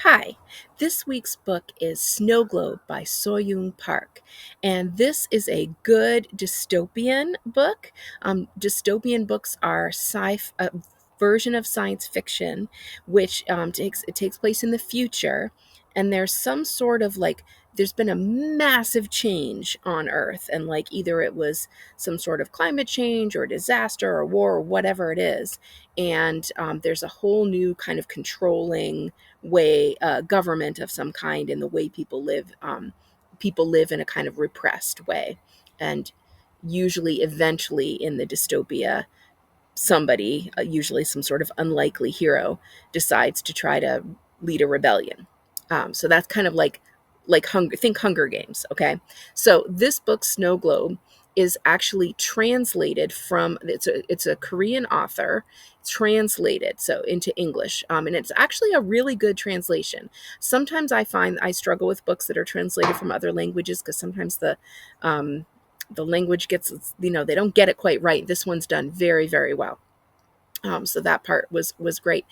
Hi, this week's book is Snowglobe by Soyoung Park, and this is a good dystopian book. Dystopian books are a version of science fiction, which takes place in the future, and there's some sort of there's been a massive change on Earth, and either it was some sort of climate change or disaster or war or whatever it is, and there's a whole new kind of controlling way government of some kind in the way people live. People live in a kind of repressed way, and usually eventually in the dystopia somebody, usually some sort of unlikely hero, decides to try to lead a rebellion. So that's kind of think Hunger Games. Okay, so this book Snowglobe is actually translated from it's a Korean author translated so into English, and it's actually a really good translation. Sometimes I find I struggle with books that are translated from other languages because sometimes the language gets, they don't get it quite right. This one's done very, very well. So that part was great.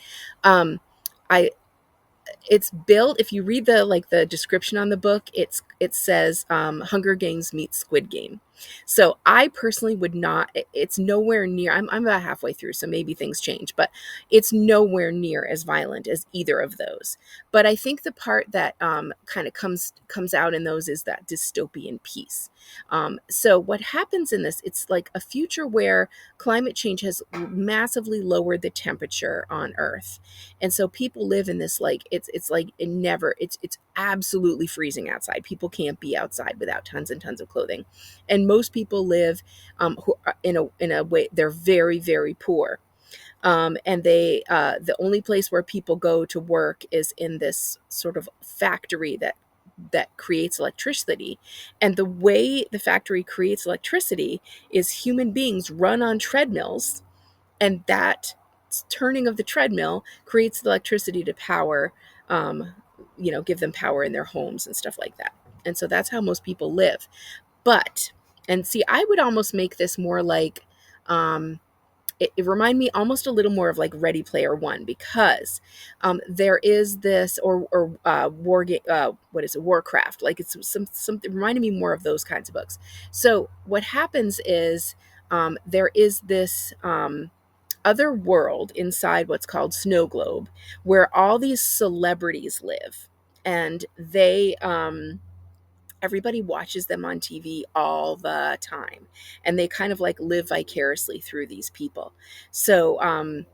Um, I it's built, if you read the description on the book, it says Hunger Games meets Squid Game. So I personally would not, it's nowhere near, I'm about halfway through, so maybe things change, but it's nowhere near as violent as either of those. But I think the part that kind of comes out in those is that dystopian piece. So what happens in this, it's like a future where climate change has massively lowered the temperature on Earth. And so people live in this it's absolutely freezing outside. People can't be outside without tons and tons of clothing. And most people live who are in a way, they're very, very poor. And the only place where people go to work is in this sort of factory that creates electricity. And the way the factory creates electricity is human beings run on treadmills, and that turning of the treadmill creates the electricity to power, give them power in their homes and stuff like that. And so that's how most people live. But, and see, I would almost make this more like, it remind me almost a little more of like Ready Player One, because there is this or war game, what is it, Warcraft, like it's something reminding me more of those kinds of books. So what happens is there is this other world inside what's called Snowglobe, where all these celebrities live, and they everybody watches them on TV all the time, and they kind of like live vicariously through these people. So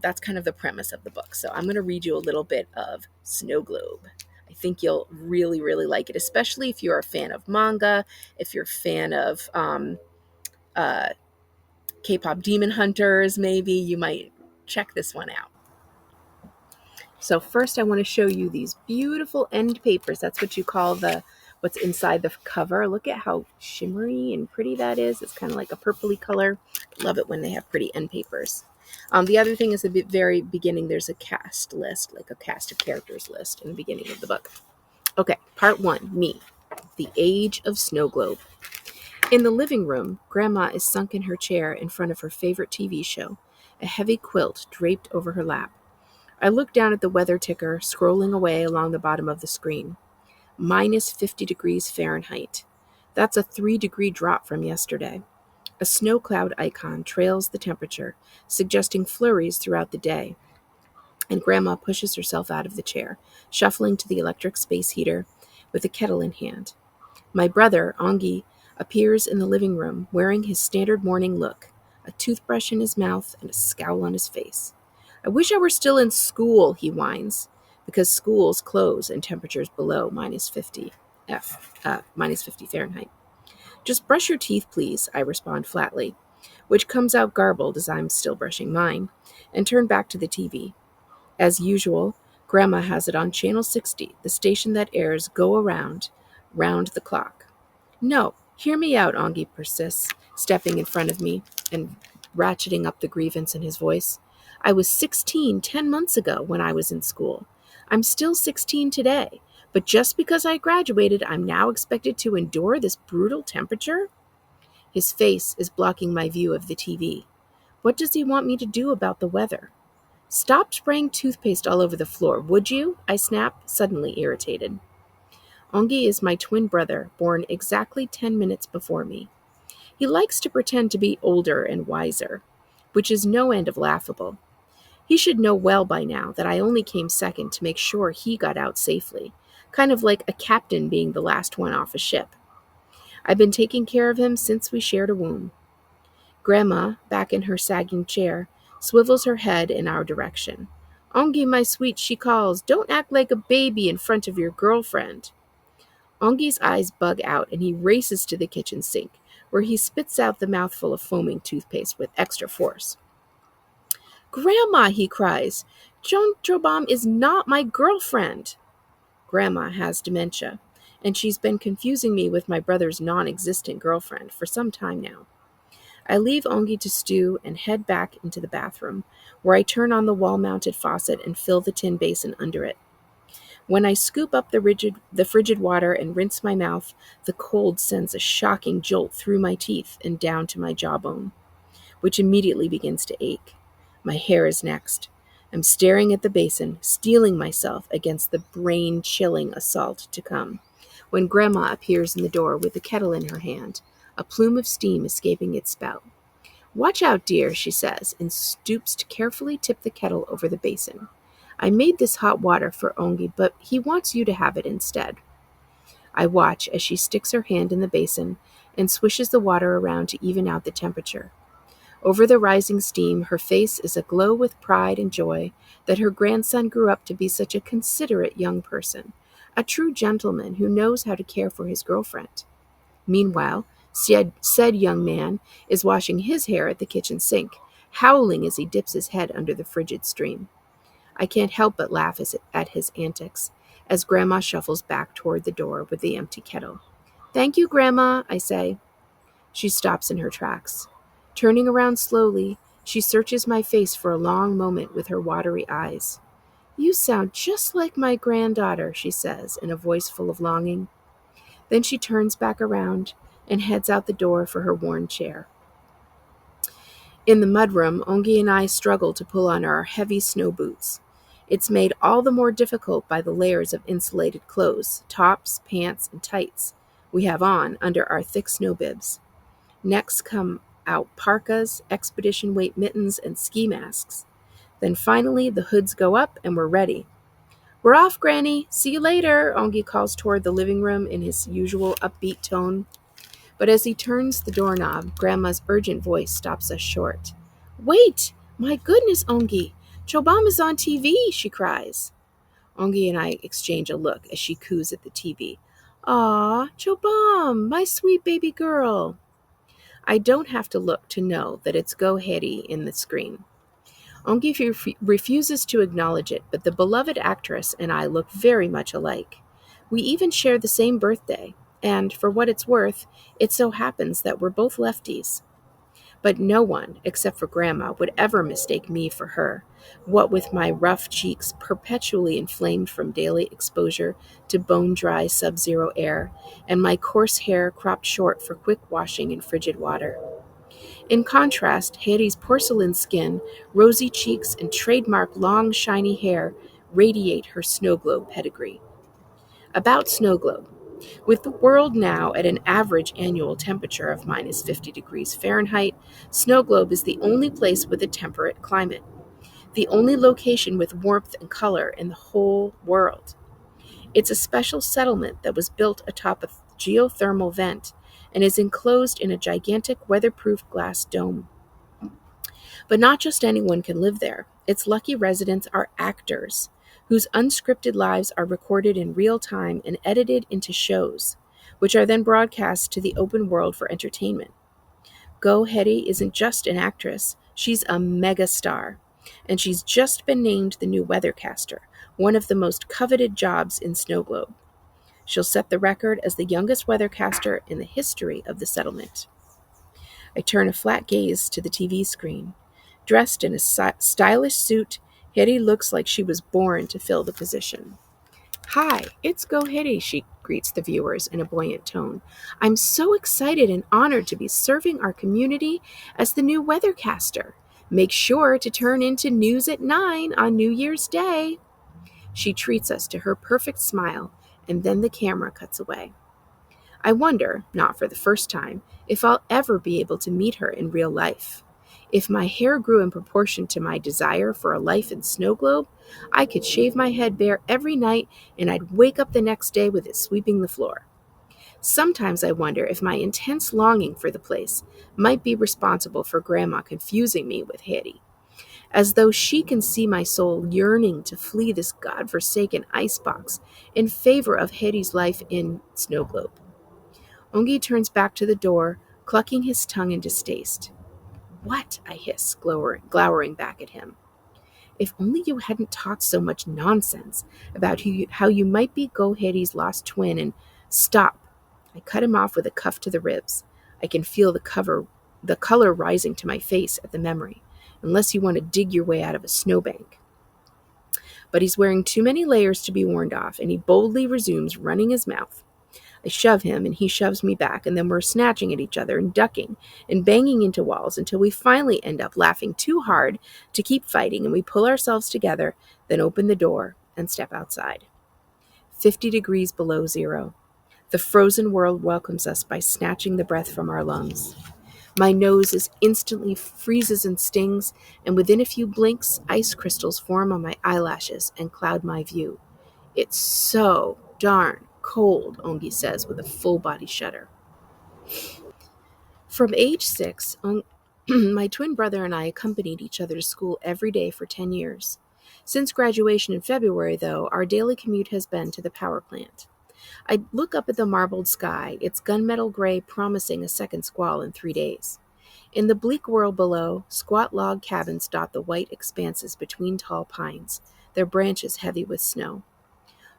that's kind of the premise of the book. So I'm going to read you a little bit of Snowglobe. I think you'll really, really like it, especially if you're a fan of manga, if you're a fan of uh, K-pop Demon Hunters, maybe you might check this one out. So first I want to show you these beautiful end papers. That's what you call what's inside the cover. Look at how shimmery and pretty that is. It's kind of like a purpley color. Love it when they have pretty end papers. The other thing is at the very beginning, there's a cast list, like a cast of characters list in the beginning of the book. Okay, part one, me, the age of Snowglobe. In the living room, Grandma is sunk in her chair in front of her favorite TV show, a heavy quilt draped over her lap. I look down at the weather ticker scrolling away along the bottom of the screen. Minus 50 degrees Fahrenheit. That's a 3-degree drop from yesterday. A snow cloud icon trails the temperature, suggesting flurries throughout the day. And Grandma pushes herself out of the chair, shuffling to the electric space heater with a kettle in hand. My brother, Ongi, appears in the living room wearing his standard morning look, a toothbrush in his mouth and a scowl on his face. I wish I were still in school, he whines, because schools close and temperatures below minus 50 Fahrenheit. Just brush your teeth, please, I respond flatly, which comes out garbled as I'm still brushing mine, and turn back to the TV. As usual, Grandma has it on Channel 60, the station that airs Go Around, round the clock. No, hear me out, Ongi persists, stepping in front of me and ratcheting up the grievance in his voice. I was 16 10 months ago when I was in school. I'm still 16 today, but just because I graduated, I'm now expected to endure this brutal temperature? His face is blocking my view of the TV. What does he want me to do about the weather? Stop spraying toothpaste all over the floor, would you? I snap, suddenly irritated. Ongi is my twin brother, born exactly 10 minutes before me. He likes to pretend to be older and wiser, which is no end of laughable. He should know well by now that I only came second to make sure he got out safely, kind of like a captain being the last one off a ship. I've been taking care of him since we shared a womb. Grandma, back in her sagging chair, swivels her head in our direction. Ongi, my sweet, she calls, don't act like a baby in front of your girlfriend. Ongi's eyes bug out and he races to the kitchen sink, where he spits out the mouthful of foaming toothpaste with extra force. Grandma, he cries, Joan Trobam is not my girlfriend. Grandma has dementia, and she's been confusing me with my brother's non-existent girlfriend for some time now. I leave Ongi to stew and head back into the bathroom, where I turn on the wall-mounted faucet and fill the tin basin under it. When I scoop up the frigid water and rinse my mouth, the cold sends a shocking jolt through my teeth and down to my jawbone, which immediately begins to ache. My hair is next. I'm staring at the basin, steeling myself against the brain-chilling assault to come, when Grandma appears in the door with the kettle in her hand, a plume of steam escaping its spout. Watch out, dear, she says, and stoops to carefully tip the kettle over the basin. I made this hot water for Ongi, but he wants you to have it instead. I watch as she sticks her hand in the basin and swishes the water around to even out the temperature. Over the rising steam, her face is aglow with pride and joy that her grandson grew up to be such a considerate young person, a true gentleman who knows how to care for his girlfriend. Meanwhile, said young man is washing his hair at the kitchen sink, howling as he dips his head under the frigid stream. I can't help but laugh at his antics, as Grandma shuffles back toward the door with the empty kettle. Thank you, Grandma, I say. She stops in her tracks. Turning around slowly, she searches my face for a long moment with her watery eyes. You sound just like my granddaughter, she says, in a voice full of longing. Then she turns back around and heads out the door for her worn chair. In the mudroom, Ongi and I struggle to pull on our heavy snow boots. It's made all the more difficult by the layers of insulated clothes, tops, pants, and tights we have on under our thick snow bibs. Next come out parkas, expedition weight mittens, and ski masks. Then finally the hoods go up and we're ready. We're off, Granny. See you later, Ongi calls toward the living room in his usual upbeat tone. But as he turns the doorknob, Grandma's urgent voice stops us short. Wait! My goodness, Ongi! Chobam is on TV, she cries. Ongi and I exchange a look as she coos at the TV. Aw, Chobam, my sweet baby girl. I don't have to look to know that it's Go Hedy in the screen. Ongi refuses to acknowledge it, but the beloved actress and I look very much alike. We even share the same birthday, and for what it's worth, it so happens that we're both lefties. But no one, except for Grandma, would ever mistake me for her, what with my rough cheeks perpetually inflamed from daily exposure to bone-dry sub-zero air, and my coarse hair cropped short for quick washing in frigid water. In contrast, Hedy's porcelain skin, rosy cheeks, and trademark long, shiny hair radiate her Snowglobe pedigree. About Snowglobe. With the world now at an average annual temperature of minus 50 degrees Fahrenheit, Snowglobe is the only place with a temperate climate, the only location with warmth and color in the whole world. It's a special settlement that was built atop a geothermal vent and is enclosed in a gigantic weatherproof glass dome. But not just anyone can live there. Its lucky residents are actors, whose unscripted lives are recorded in real time and edited into shows, which are then broadcast to the open world for entertainment. Go Hedy isn't just an actress, she's a megastar, and she's just been named the new weathercaster, one of the most coveted jobs in Snowglobe. She'll set the record as the youngest weathercaster in the history of the settlement. I turn a flat gaze to the TV screen. Dressed in a stylish suit, Hedy looks like she was born to fill the position. Hi, it's Go Hedy, she greets the viewers in a buoyant tone. I'm so excited and honored to be serving our community as the new weathercaster. Make sure to turn into News at 9 on New Year's Day. She treats us to her perfect smile, and then the camera cuts away. I wonder, not for the first time, if I'll ever be able to meet her in real life. If my hair grew in proportion to my desire for a life in Snowglobe, I could shave my head bare every night and I'd wake up the next day with it sweeping the floor. Sometimes I wonder if my intense longing for the place might be responsible for Grandma confusing me with Hetty, as though she can see my soul yearning to flee this godforsaken icebox in favor of Hetty's life in Snowglobe. Ongi turns back to the door, clucking his tongue in distaste. What? I hiss, glowering back at him. If only you hadn't talked so much nonsense about how you might be Gohetty's lost twin and stop. I cut him off with a cuff to the ribs. I can feel the color rising to my face at the memory, unless you want to dig your way out of a snowbank. But he's wearing too many layers to be warned off, and he boldly resumes running his mouth. I shove him, and he shoves me back, and then we're snatching at each other and ducking and banging into walls until we finally end up laughing too hard to keep fighting, and we pull ourselves together, then open the door and step outside. 50 degrees below zero. The frozen world welcomes us by snatching the breath from our lungs. My nose instantly freezes and stings, and within a few blinks, ice crystals form on my eyelashes and cloud my view. It's so darn cold, Ongi says with a full-body shudder. From age 6, my twin brother and I accompanied each other to school every day for 10 years. Since graduation in February, though, our daily commute has been to the power plant. I look up at the marbled sky, its gunmetal gray promising a second squall in 3 days. In the bleak world below, squat log cabins dot the white expanses between tall pines, their branches heavy with snow.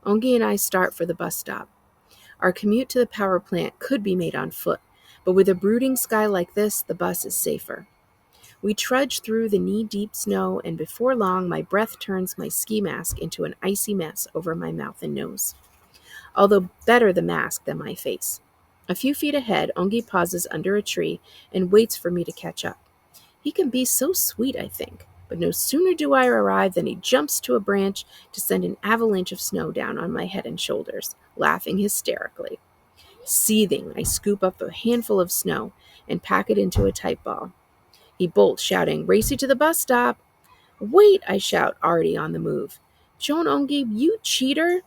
Ongi and I start for the bus stop. Our commute to the power plant could be made on foot, but with a brooding sky like this, the bus is safer. We trudge through the knee-deep snow, and before long, my breath turns my ski mask into an icy mess over my mouth and nose. Although better the mask than my face. A few feet ahead, Ongi pauses under a tree and waits for me to catch up. He can be so sweet, I think, but no sooner do I arrive than he jumps to a branch to send an avalanche of snow down on my head and shoulders, laughing hysterically. Seething, I scoop up a handful of snow and pack it into a tight ball. He bolts, shouting, "Race you to the bus stop!" "Wait," I shout, already on the move. "Joan Ongi, you cheater!"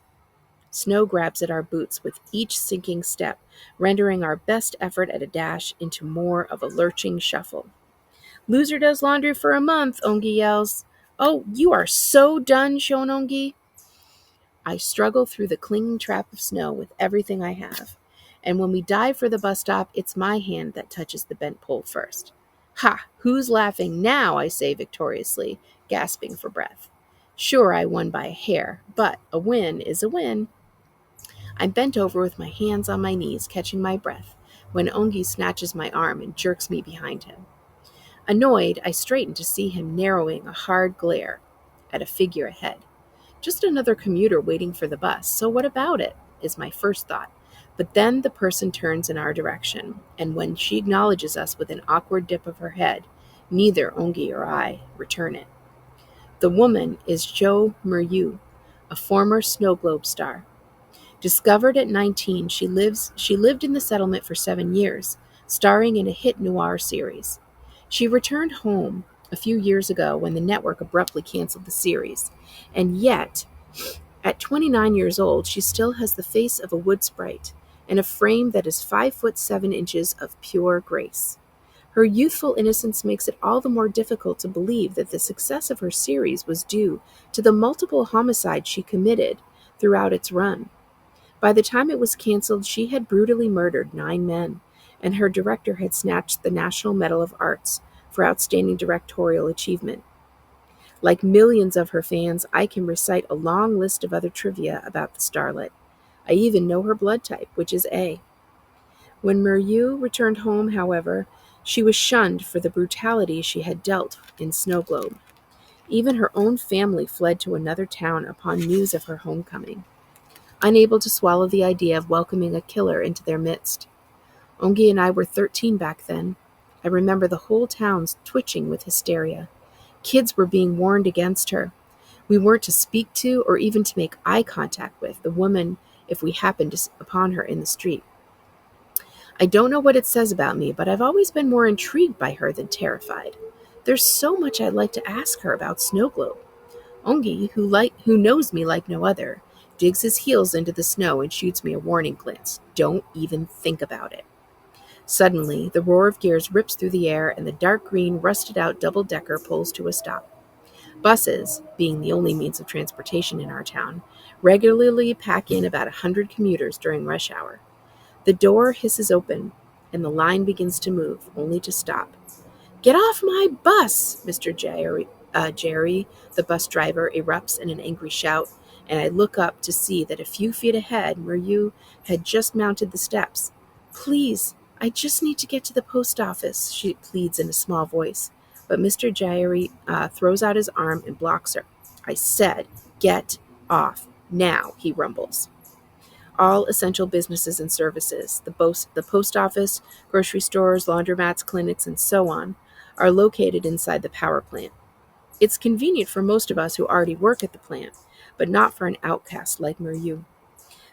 Snow grabs at our boots with each sinking step, rendering our best effort at a dash into more of a lurching shuffle. "Loser does laundry for a month," Ongi yells. "Oh, you are so done, Shon Ongi." I struggle through the clinging trap of snow with everything I have, and when we dive for the bus stop, it's my hand that touches the bent pole first. "Ha! Who's laughing now?" I say victoriously, gasping for breath. Sure, I won by a hair, but a win is a win. I'm bent over with my hands on my knees, catching my breath, when Ongi snatches my arm and jerks me behind him. Annoyed, I straighten to see him narrowing a hard glare at a figure ahead. Just another commuter waiting for the bus, so what about it, is my first thought. But then the person turns in our direction, and when she acknowledges us with an awkward dip of her head, neither Ongi or I return it. The woman is Jo Muryu, a former Snowglobe star. Discovered at 19, she lived in the settlement for 7 years, starring in a hit noir series. She returned home a few years ago when the network abruptly canceled the series, and yet, at 29 years old, she still has the face of a wood sprite and a frame that is 5'7" of pure grace. Her youthful innocence makes it all the more difficult to believe that the success of her series was due to the multiple homicides she committed throughout its run. By the time it was canceled, she had brutally murdered 9 men, and her director had snatched the National Medal of Arts for outstanding directorial achievement. Like millions of her fans, I can recite a long list of other trivia about the starlet. I even know her blood type, which is A. When Muryu returned home, however, she was shunned for the brutality she had dealt in Snowglobe. Even her own family fled to another town upon news of her homecoming, unable to swallow the idea of welcoming a killer into their midst. Ongi and I were 13 back then. I remember the whole town twitching with hysteria. Kids were being warned against her. We weren't to speak to or even to make eye contact with the woman if we happened upon her in the street. I don't know what it says about me, but I've always been more intrigued by her than terrified. There's so much I'd like to ask her about Snowglobe. Ongi, who knows me like no other, digs his heels into the snow and shoots me a warning glance. Don't even think about it. Suddenly, the roar of gears rips through the air and the dark green, rusted-out double-decker pulls to a stop. Buses, being the only means of transportation in our town, regularly pack in about 100 commuters during rush hour. The door hisses open, and the line begins to move, only to stop. "Get off my bus!" Mr. Jerry, the bus driver, erupts in an angry shout, and I look up to see that a few feet ahead, Muryu had just mounted the steps. "Please, I just need to get to the post office," she pleads in a small voice. But Mr. Jerry throws out his arm and blocks her. "I said, get off now," he rumbles. All essential businesses and services, the post office, grocery stores, laundromats, clinics, and so on, are located inside the power plant. It's convenient for most of us who already work at the plant, but not for an outcast like Muryu.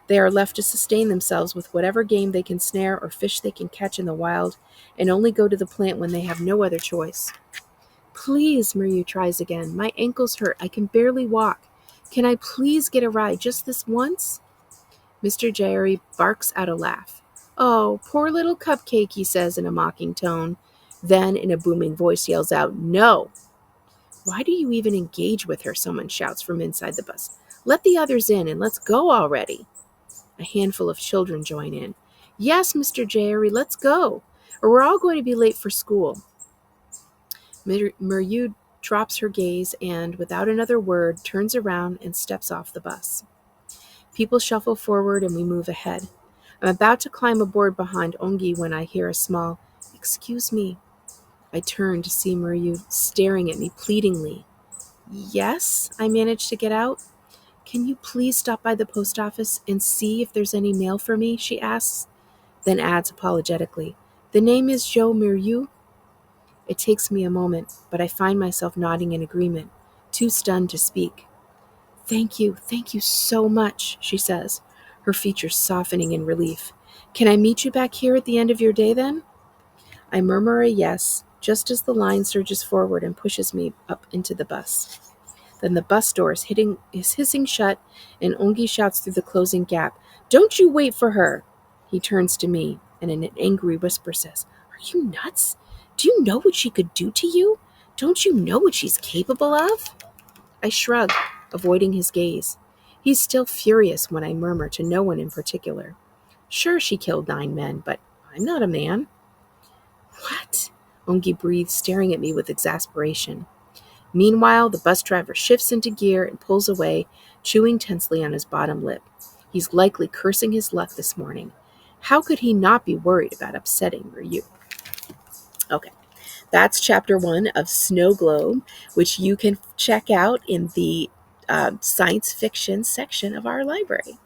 They are left to sustain themselves with whatever game they can snare or fish they can catch in the wild, and only go to the plant when they have no other choice. "Please," Muryu tries again. "My ankles hurt. I can barely walk. Can I please get a ride just this once?" Mr. Jerry barks out a laugh. "Oh, poor little cupcake," he says in a mocking tone. Then, in a booming voice, yells out, "No!" "Why do you even engage with her?" someone shouts from inside the bus. "Let the others in and let's go already." A handful of children join in. "Yes, Mr. Jerry, let's go, or we're all going to be late for school." Muryu drops her gaze and, without another word, turns around and steps off the bus. People shuffle forward and we move ahead. I'm about to climb aboard behind Ongi when I hear a small, "Excuse me." I turn to see Muryu staring at me pleadingly. "Yes," I manage to get out. "Can you please stop by the post office and see if there's any mail for me?" she asks, then adds apologetically, "The name is Jo Muryu." It takes me a moment, but I find myself nodding in agreement, too stunned to speak. Thank you so much," she says, her features softening in relief. "Can I meet you back here at the end of your day then?" I murmur a yes, just as the line surges forward and pushes me up into the bus. Then the bus door is hissing shut, and Ongi shouts through the closing gap, "Don't you wait for her!" He turns to me, and in an angry whisper says, "Are you nuts? Do you know what she could do to you? Don't you know what she's capable of?" I shrug, avoiding his gaze. He's still furious when I murmur to no one in particular. "Sure, she killed 9 men, but I'm not a man." "What?" Ongi breathes, staring at me with exasperation. Meanwhile, the bus driver shifts into gear and pulls away, chewing tensely on his bottom lip. He's likely cursing his luck this morning. How could he not be worried about upsetting Ryu? Okay. That's chapter 1 of Snowglobe, which you can check out in the science fiction section of our library.